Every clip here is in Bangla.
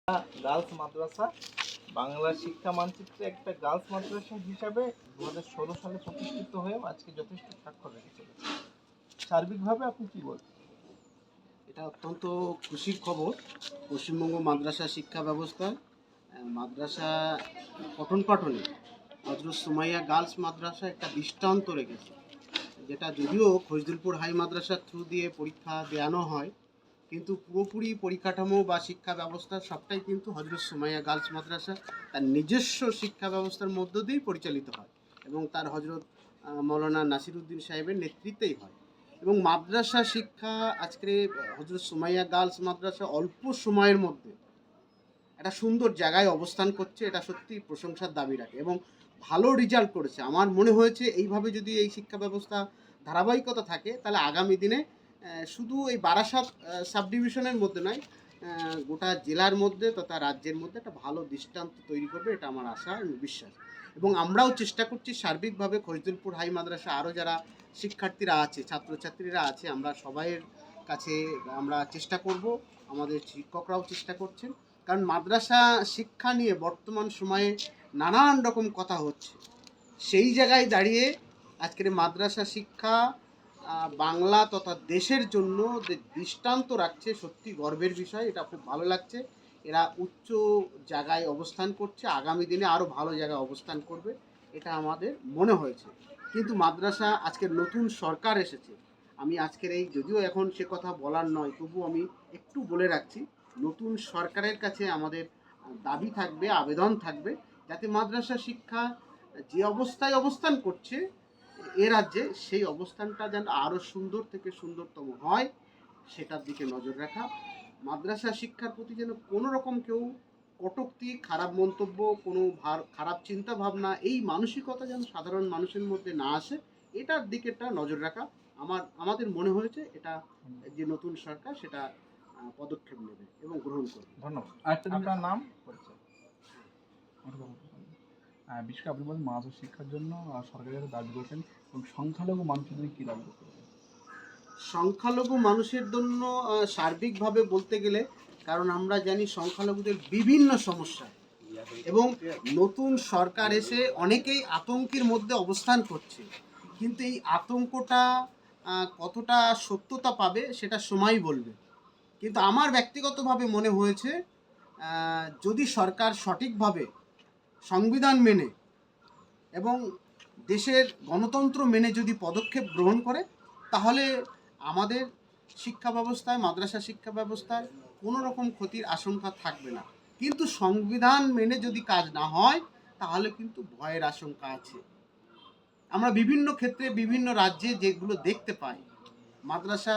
গার্লস মাদ্রাসা বাংলা শিক্ষা মানচিত্রে একটা গার্লস মাদ্রাসা হিসাবে 2016 সালে প্রতিষ্ঠিত হয়েও আজকে যথেষ্ট স্বাক্ষর রেখে চলেছে। সার্বিকভাবে আপনি কি বলবেন? এটা অত্যন্ত খুশির খবর। পশ্চিমবঙ্গ মাদ্রাসা শিক্ষা ব্যবস্থায় মাদ্রাসা পঠন পাঠনে হজরত সুমাইয়া গার্লস মাদ্রাসা একটা দৃষ্টান্ত রেখেছে, যেটা যদিও ফজলুরপুর হাই মাদ্রাসার থ্রু দিয়ে পরীক্ষা দেওয়ানো হয়, কিন্তু পুরোপুরি পরিকাঠামো বা শিক্ষা ব্যবস্থা সবটাই কিন্তু হজরত সুমাইয়া গার্লস মাদ্রাসা তার নিজস্ব শিক্ষা ব্যবস্থার মধ্য দিয়েই পরিচালিত হয় এবং তার হজরত মৌলানা নাসিরউদ্দিন সাহেবের নেতৃত্বেই হয়। এবং মাদ্রাসা শিক্ষা আজকে হজরত সুমাইয়া গার্লস মাদ্রাসা অল্প সময়ের মধ্যে একটা সুন্দর জায়গায় অবস্থান করছে, এটা সত্যি প্রশংসার দাবি রাখে এবং ভালো রেজাল্ট করেছে। আমার মনে হয়েছে এইভাবে যদি এই শিক্ষা ব্যবস্থা ধারাবাহিকতা থাকে, তাহলে আগামী দিনে শুধু এই বারাসাত সাব ডিভিশনের মধ্যে নয়, গোটা জেলার মধ্যে তথা রাজ্যের মধ্যে একটা ভালো দৃষ্টান্ত তৈরি করবে, এটা আমার আশা এবং বিশ্বাস। এবং আমরাও চেষ্টা করছি সার্বিকভাবে ফজলুরপুর হাই মাদ্রাসা আরও যারা শিক্ষার্থীরা আছে, ছাত্রছাত্রীরা আছে, আমরা সবাইয়ের কাছে আমরা চেষ্টা করব, আমাদের শিক্ষকরাও চেষ্টা করছেন। কারণ মাদ্রাসা শিক্ষা নিয়ে বর্তমান সময়ে নানান রকম কথা হচ্ছে, সেই জায়গায় দাঁড়িয়ে আজকের মাদ্রাসা শিক্ষা বাংলা তথা দেশের জন্য যে দৃষ্টান্ত রাখছে, সত্যি গর্বের বিষয়। এটা খুব ভালো লাগছে। এরা উচ্চ জায়গায় অবস্থান করছে, আগামী দিনে আরও ভালো জায়গায় অবস্থান করবে, এটা আমাদের মনে হয়েছে। কিন্তু মাদ্রাসা আজকের নতুন সরকার এসেছে, আমি আজকের এই যদিও এখন সে কথা বলার নয়, তবু আমি একটু বলে রাখছি, নতুন সরকারের কাছে আমাদের দাবি থাকবে, আবেদন থাকবে, যাতে মাদ্রাসা শিক্ষা যে অবস্থায় অবস্থান করছে এ রাজ্যে, সেই অবস্থানটা যেন আরও সুন্দর থেকে সুন্দরতম হয়, সেটার দিকে নজর রাখা। মাদ্রাসা শিক্ষার প্রতি যেন কোনো রকম কেউ কটূক্তি, খারাপ মন্তব্য, কোনো খারাপ চিন্তা ভাবনা, এই মানসিকতা যেন সাধারণ মানুষের মধ্যে না আসে, এটার দিকেটা নজর রাখা আমাদের মনে হয়েছে। এটা যে নতুন সরকার সেটা পদক্ষেপ নেবে এবং গ্রহণ করবে। ধন্যবাদ। আপনার নাম পরিচয়? বিশেষ করে আপনি বলেন মাদ্রাসা শিক্ষার জন্য সরকারের কাছে দাবি করছেন, এবং সংখ্যালঘু মানুষের জন্য কী দাবি করতে পারেন? সংখ্যালঘু মানুষের জন্য সার্বিকভাবে বলতে গেলে, কারণ আমরা জানি সংখ্যালঘুদের বিভিন্ন সমস্যা, এবং নতুন সরকার এসে অনেকেই আতঙ্কের মধ্যে অবস্থান করছে, কিন্তু এই আতঙ্কটা কতটা সত্যতা পাবে সেটা সময় বলবে। কিন্তু আমার ব্যক্তিগতভাবে মনে হয়েছে, যদি সরকার সঠিকভাবে সংবিধান মেনে এবং দেশের গণতন্ত্র মেনে যদি পদক্ষেপ গ্রহণ করে, তাহলে আমাদের শিক্ষা ব্যবস্থায়, মাদ্রাসা শিক্ষা ব্যবস্থায় কোনো রকম ক্ষতির আশঙ্কা থাকবে না। কিন্তু সংবিধান মেনে যদি কাজ না হয়, তাহলে কিন্তু ভয়ের আশঙ্কা আছে। আমরা বিভিন্ন ক্ষেত্রে বিভিন্ন রাজ্যে যেগুলো দেখতে পাই, মাদ্রাসা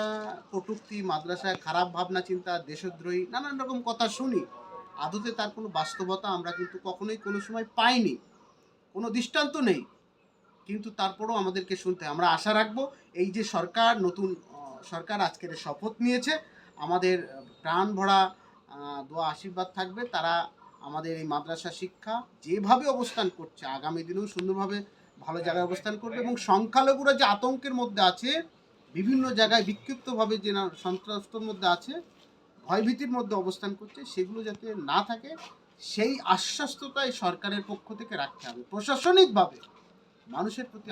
কটূক্তি, মাদ্রাসায় খারাপ ভাবনা চিন্তা, দেশদ্রোহী, নানান রকম কথা শুনি, আদতে তার কোনো বাস্তবতা আমরা কিন্তু কখনোই কোনো সময় পাইনি, কোনো দৃষ্টান্ত নেই। কিন্তু তারপরেও আমাদেরকে শুনতে হয়। আমরা আশা রাখবো, এই যে সরকার, নতুন সরকার আজকের শপথ নিয়েছে, আমাদের প্রাণ ভরা দোয়া আশীর্বাদ থাকবে, তারা আমাদের এই মাদ্রাসা শিক্ষা যেভাবে অবস্থান করছে আগামী দিনেও সুন্দরভাবে ভালো জায়গায় অবস্থান করবে। এবং সংখ্যালঘুরা যে আতঙ্কের মধ্যে আছে, বিভিন্ন জায়গায় বিক্ষিপ্তভাবে যে সন্ত্রাসের মধ্যে আছে, ভয়ভীতির মধ্যে অবস্থান করছে, সেগুলো যাতে না থাকে, সেই আশ্বস্ততাই সরকারের পক্ষ থেকে রাখতে হবে। প্রশাসনিকভাবে মানুষের প্রতি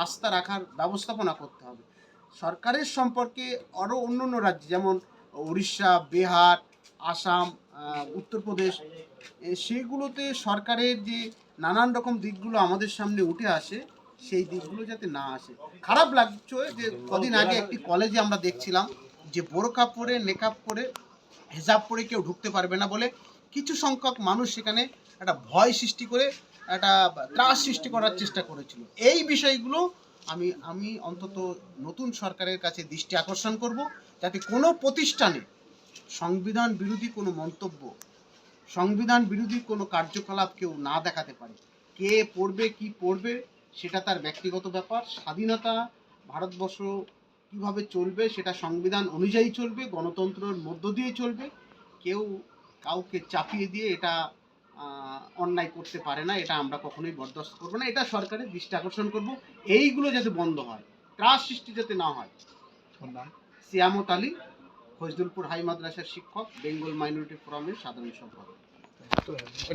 আস্থা রাখার ব্যবস্থাপনা করতে হবে। সরকারের সম্পর্কে আরও অন্য অন্য রাজ্য, যেমন উড়িষ্যা, বিহার, আসাম, উত্তরপ্রদেশ, সেগুলোতে সরকারের যে নানান রকম দিকগুলো আমাদের সামনে উঠে আসে, সেই দিকগুলো যাতে না আসে। খারাপ লাগছে যে কদিন আগে একটি কলেজে আমরা দেখছিলাম যে বোরকা পরে, নেকাব পরে, হিজাব পরে কেউ ঢুকতে পারবে না বলে কিছু সংখ্যক মানুষ সেখানে একটা ভয় সৃষ্টি করে, একটা ত্রাস সৃষ্টি করার চেষ্টা করেছিল। এই বিষয়গুলো আমি অন্তত নতুন সরকারের কাছে দৃষ্টি আকর্ষণ করব, যাতে কোনো প্রতিষ্ঠানে সংবিধান বিরোধী কোনো মন্তব্য, সংবিধান বিরোধী কোনো কার্যকলাপ কেউ না দেখাতে পারে। কে পড়বে, কি পড়বে, সেটা তার ব্যক্তিগত ব্যাপার। স্বাধীনতা ভারতবর্ষ কীভাবে চলবে সেটা সংবিধান অনুযায়ী চলবে, গণতন্ত্রের মধ্য দিয়ে চলবে। কেউ কাউকে চাপিয়ে দিয়ে এটা অন্যায় করতে পারে না, এটা আমরা কখনোই বরদাস্ত করবো না। এটা সরকারের দৃষ্টি আকর্ষণ করব, এইগুলো যাতে বন্ধ হয়, ত্রাস সৃষ্টি যাতে না হয়। সিয়ামত আলী, ফজলুরপুর হাই মাদ্রাসার শিক্ষক, বেঙ্গল মাইনরিটি ফোরামের সাধারণ সম্পাদক।